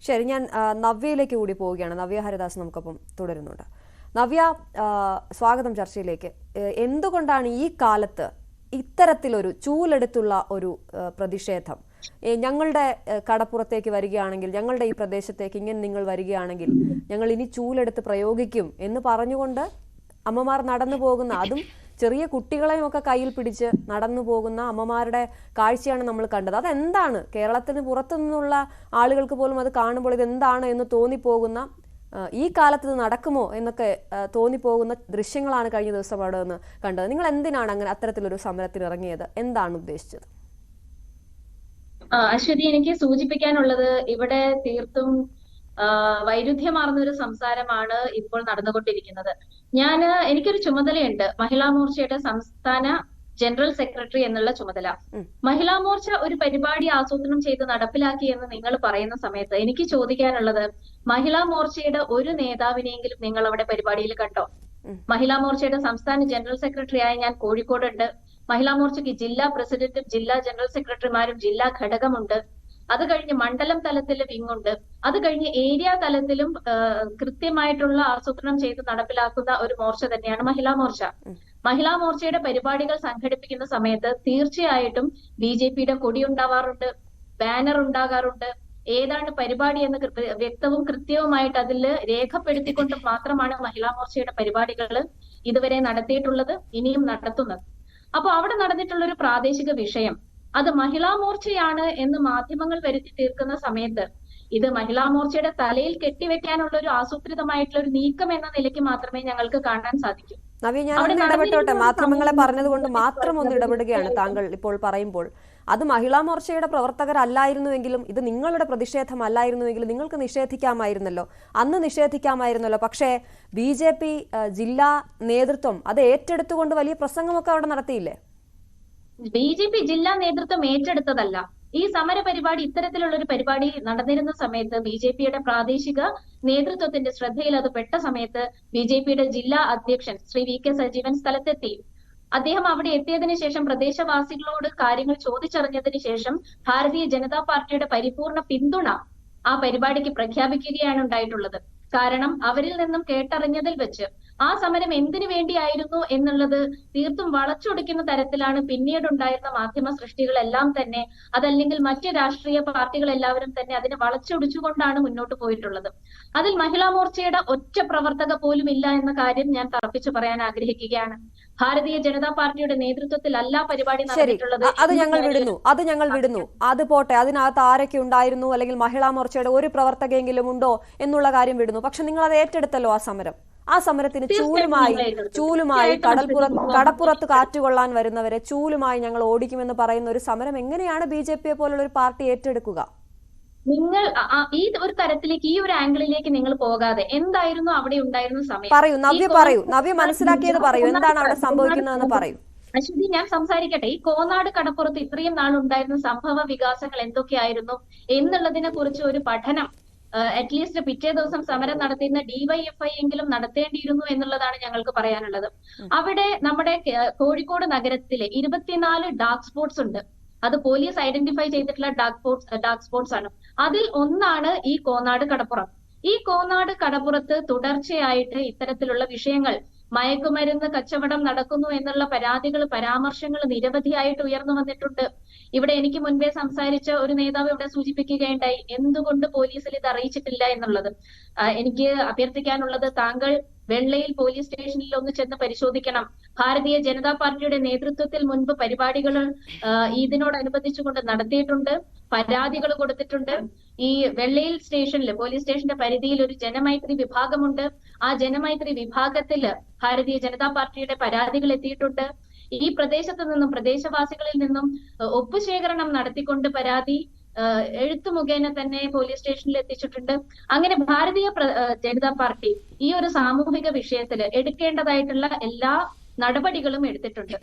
ശരി, ഞാൻ നവ്യയിലേക്ക് കൂടി പോവുകയാണ്. നവ്യ ഹരിദാസ് നമുക്കൊപ്പം തുടരുന്നുണ്ട്. നവ്യ, സ്വാഗതം ചർച്ചയിലേക്ക്. എന്തുകൊണ്ടാണ് ഈ കാലത്ത് ഇത്തരത്തിലൊരു ചൂലെടുത്തുള്ള ഒരു പ്രതിഷേധം? ഞങ്ങളുടെ കടപ്പുറത്തേക്ക് വരികയാണെങ്കിൽ, ഞങ്ങളുടെ ഈ പ്രദേശത്തേക്ക് ഇങ്ങനെ നിങ്ങൾ വരികയാണെങ്കിൽ ഞങ്ങൾ ഇനി ചൂലെടുത്ത് പ്രയോഗിക്കും എന്ന് പറഞ്ഞുകൊണ്ട് അമ്മമാർ നടന്നു പോകുന്ന, അതും ചെറിയ കുട്ടികളെയും ഒക്കെ കയ്യിൽ പിടിച്ച് നടന്നു പോകുന്ന അമ്മമാരുടെ കാഴ്ചയാണ് നമ്മൾ കണ്ടത്. അതെന്താണ്? കേരളത്തിന് പുറത്തു നിന്നുള്ള ആളുകൾക്ക് പോലും അത് കാണുമ്പോൾ ഇതെന്താണ് എന്ന് തോന്നിപ്പോകുന്ന, ഈ കാലത്ത് ഇത് നടക്കുമോ എന്നൊക്കെ തോന്നിപ്പോകുന്ന ദൃശ്യങ്ങളാണ് കഴിഞ്ഞ ദിവസം അവിടെ നിന്ന് കണ്ടത്. നിങ്ങൾ എന്തിനാണ് അങ്ങനെ അത്തരത്തിലൊരു സമരത്തിന് ഇറങ്ങിയത്? എന്താണ് ഉദ്ദേശിച്ചത്? അശ്വതി, എനിക്ക് സൂചിപ്പിക്കാനുള്ളത് ഇവിടെ തീർത്തും വൈരുദ്ധ്യമാർന്ന ഒരു സംസാരമാണ് ഇപ്പോൾ നടന്നുകൊണ്ടിരിക്കുന്നത്. എനിക്കൊരു ചുമതലയുണ്ട്, മഹിളാ മോർച്ചയുടെ സംസ്ഥാന ജനറൽ സെക്രട്ടറി എന്നുള്ള ചുമതല. മഹിളാ മോർച്ച ഒരു പരിപാടി ആസൂത്രണം ചെയ്ത് നടപ്പിലാക്കി എന്ന് നിങ്ങൾ പറയുന്ന സമയത്ത് എനിക്ക് ചോദിക്കാനുള്ളത്, മഹിളാ മോർച്ചയുടെ ഒരു നേതാവിനെയെങ്കിലും നിങ്ങൾ അവിടെ പരിപാടിയിൽ കണ്ടോ? മഹിളാ മോർച്ചയുടെ സംസ്ഥാന ജനറൽ സെക്രട്ടറിയായ ഞാൻ കോഴിക്കോടുണ്ട്. മഹിളാ മോർച്ചയ്ക്ക് ജില്ലാ പ്രസിഡന്റും ജില്ലാ ജനറൽ സെക്രട്ടറിമാരും ജില്ലാ ഘടകമുണ്ട്. അത് കഴിഞ്ഞ് മണ്ഡലം തലത്തിൽ വിങ്ങുണ്ട്. അത് കഴിഞ്ഞ് ഏരിയ തലത്തിലും കൃത്യമായിട്ടുള്ള ആസൂത്രണം ചെയ്ത് നടപ്പിലാക്കുന്ന ഒരു മോർച്ച തന്നെയാണ് മഹിളാ മോർച്ച. മഹിളാ മോർച്ചയുടെ പരിപാടികൾ സംഘടിപ്പിക്കുന്ന സമയത്ത് തീർച്ചയായിട്ടും BJPയുടെ കൊടി ഉണ്ടാവാറുണ്ട്, ബാനർ ഉണ്ടാകാറുണ്ട്. ഏതാണ് പരിപാടി എന്ന് വ്യക്തവും കൃത്യവുമായിട്ട് അതിൽ രേഖപ്പെടുത്തിക്കൊണ്ട് മാത്രമാണ് മഹിളാ മോർച്ചയുടെ പരിപാടികൾ ഇതുവരെ നടത്തിയിട്ടുള്ളത്, ഇനിയും നടത്തുന്നത്. അപ്പൊ അവിടെ നടന്നിട്ടുള്ള ഒരു പ്രാദേശിക വിഷയം അത് മഹിളാ മോർച്ചയാണ് എന്ന് മാധ്യമങ്ങൾ വരുത്തി തീർക്കുന്ന സമയത്ത് ഇത് മഹിളാ മോർച്ചയുടെ തലയിൽ കെട്ടിവെക്കാനുള്ള ഒരു ആസൂത്രിതമായിട്ടുള്ള ഒരു നീക്കം എന്ന നിലയ്ക്ക് മാത്രമേ ഞങ്ങൾക്ക് കാണാൻ സാധിക്കൂ. നവ്യ, ഞാൻ ഒന്ന് ഇടപെട്ടോട്ടെ. മാധ്യമങ്ങളെ പറഞ്ഞതുകൊണ്ട് മാത്രം ഒന്ന് ഇടപെടുകയാണ് താങ്കൾ ഇപ്പോൾ പറയുമ്പോൾ. അത് മഹിളാ മോർച്ചയുടെ പ്രവർത്തകരല്ലായിരുന്നുവെങ്കിലും, ഇത് നിങ്ങളുടെ പ്രതിഷേധമല്ലായിരുന്നുവെങ്കിലും നിങ്ങൾക്ക് നിഷേധിക്കാമായിരുന്നല്ലോ, അന്ന് നിഷേധിക്കാമായിരുന്നല്ലോ. പക്ഷേ BJP ജില്ലാ നേതൃത്വം അത് ഏറ്റെടുത്തുകൊണ്ട് വലിയ പ്രസംഗമൊക്കെ അവിടെ നടത്തിയില്ലേ? BJP ജില്ലാ നേതൃത്വം ഏറ്റെടുത്തതല്ല. ഈ സമര പരിപാടി, ഇത്തരത്തിലുള്ള ഒരു പരിപാടി നടന്നിരുന്ന സമയത്ത് BJPയുടെ പ്രാദേശിക നേതൃത്വത്തിന്റെ ശ്രദ്ധയിൽ അത് പെട്ട സമയത്ത് BJPയുടെ ജില്ലാ അധ്യക്ഷൻ ശ്രീ VK സജീവൻ സ്ഥലത്തെത്തി. അദ്ദേഹം അവിടെ എത്തിയതിനു ശേഷം പ്രദേശവാസികളോട് കാര്യങ്ങൾ ചോദിച്ചറിഞ്ഞതിന് ശേഷം ഭാരതീയ ജനതാ പാർട്ടിയുടെ പരിപൂർണ പിന്തുണ ആ പരിപാടിക്ക് പ്രഖ്യാപിക്കുകയാണ് ഉണ്ടായിട്ടുള്ളത്. കാരണം അവരിൽ നിന്നും കേട്ടറിഞ്ഞതിൽ വെച്ച് ആ സമരം എന്തിനു വേണ്ടിയായിരുന്നു എന്നുള്ളത് തീർത്തും വളച്ചൊടിക്കുന്ന തരത്തിലാണ് പിന്നീടുണ്ടായിരുന്ന മാധ്യമ സൃഷ്ടികളെല്ലാം തന്നെ, അതല്ലെങ്കിൽ മറ്റ് രാഷ്ട്രീയ പാർട്ടികൾ എല്ലാവരും തന്നെ അതിനെ വളച്ചൊടിച്ചുകൊണ്ടാണ് മുന്നോട്ട് പോയിട്ടുള്ളത്. അതിൽ മഹിളാ മോർച്ചയുടെ ഒറ്റ പ്രവർത്തക പോലും ഇല്ല എന്ന കാര്യം ഞാൻ തറപ്പിച്ചു പറയാൻ ആഗ്രഹിക്കുകയാണ്. ഭാരതീയ ജനതാ പാർട്ടിയുടെ നേതൃത്വത്തിലല്ല പരിപാടി നടന്നിട്ടുള്ളത്. അത് ഞങ്ങൾ വിടുന്നു. അത് പോട്ടെ, അതിനകത്ത് ആരൊക്കെ ഉണ്ടായിരുന്നു, അല്ലെങ്കിൽ മഹിളാ മോർച്ചയുടെ ഒരു പ്രവർത്തകയെങ്കിലും ഉണ്ടോ എന്നുള്ള കാര്യം വിടുന്നു. പക്ഷെ നിങ്ങൾ അത് ഏറ്റെടുത്തല്ലോ ആ സമരത്തിന് ചൂലുമായി കടപ്പുറത്ത് കാറ്റുകൊള്ളാൻ വരുന്നവരെ ചൂലുമായി ഞങ്ങൾ ഓടിക്കുമെന്ന് പറയുന്ന ഒരു സമരം എങ്ങനെയാണ് BJPയെ പോലുള്ള ഒരു പാർട്ടി ഏറ്റെടുക്കുക? നിങ്ങൾ ഈ ഒരു തരത്തിലേക്ക്, ഈ ഒരു ആംഗിളിലേക്ക് നിങ്ങൾ പോകാതെ എന്തായിരുന്നു അവിടെ ഉണ്ടായിരുന്ന സമയം നവ്യ മനസ്സിലാക്കിയത് പറയൂ. എന്താണ് അവിടെ സംഭവിക്കുന്നതെന്ന് പറയൂ. അശ്വതി, ഞാൻ സംസാരിക്കട്ടെ. ഈ കോനാട് കടപ്പുറത്ത് ഇത്രയും നാൾ ഉണ്ടായിരുന്ന സംഭവ വികാസങ്ങൾ എന്തൊക്കെയായിരുന്നു എന്നുള്ളതിനെ കുറിച്ച് ഒരു പഠനം അറ്റ്ലീസ്റ്റ് പിറ്റേ ദിവസം സമരം നടത്തിയിരുന്ന DYFI എങ്കിലും നടത്തേണ്ടിയിരുന്നു എന്നുള്ളതാണ് ഞങ്ങൾക്ക് പറയാനുള്ളത്. അവിടെ നമ്മുടെ കോഴിക്കോട് നഗരത്തിലെ 24 ഡാർക്ക് സ്പോട്സ് ഉണ്ട്. അത് പോലീസ് ഐഡന്റിഫൈ ചെയ്തിട്ടുള്ള ഡാർക്ക് സ്പോട്സ് ആണ്. അതിൽ ഒന്നാണ് ഈ കോനാട് കടപ്പുറം. ഈ കോനാട് കടപ്പുറത്ത് തുടർച്ചയായിട്ട് ഇത്തരത്തിലുള്ള വിഷയങ്ങൾ, മയക്കുമരുന്ന് കച്ചവടം നടക്കുന്നു എന്നുള്ള പരാമർശങ്ങൾ നിരവധിയായിട്ട് ഉയർന്നു വന്നിട്ടുണ്ട്. ഇവിടെ എനിക്ക് മുൻപേ സംസാരിച്ച ഒരു നേതാവ് ഇവിടെ സൂചിപ്പിക്കുകയുണ്ടായി എന്തുകൊണ്ട് പോലീസിൽ ഇത് അറിയിച്ചിട്ടില്ല എന്നുള്ളത്. എനിക്ക് അഭ്യർത്ഥിക്കാനുള്ളത്, താങ്കൾ വെള്ളയിൽ പോലീസ് സ്റ്റേഷനിൽ ഒന്ന് ചെന്ന് പരിശോധിക്കണം. ഭാരതീയ ജനതാ പാർട്ടിയുടെ നേതൃത്വത്തിൽ മുൻപ് പരിപാടികൾ ഇതിനോടനുബന്ധിച്ചുകൊണ്ട് നടത്തിയിട്ടുണ്ട്, പരാതികൾ കൊടുത്തിട്ടുണ്ട്. ഈ വെള്ളയിൽ സ്റ്റേഷനിൽ, പോലീസ് സ്റ്റേഷന്റെ പരിധിയിൽ ഒരു ജനമൈത്രി വിഭാഗമുണ്ട്. ആ ജനമൈത്രി വിഭാഗത്തില് ഭാരതീയ ജനതാ പാർട്ടിയുടെ പരാതികൾ എത്തിയിട്ടുണ്ട്. ഈ പ്രദേശത്ത് നിന്നും, പ്രദേശവാസികളിൽ നിന്നും ഒപ്പുശേഖരണം നടത്തിക്കൊണ്ട് പരാതി എഴുത്തു മുഖേന തന്നെ പോലീസ് സ്റ്റേഷനിൽ എത്തിച്ചിട്ടുണ്ട്. അങ്ങനെ ഭാരതീയ ജനതാ പാർട്ടി ഈ ഒരു സാമൂഹിക വിഷയത്തിൽ എടുക്കേണ്ടതായിട്ടുള്ള എല്ലാ നടപടികളും എടുത്തിട്ടുണ്ട്.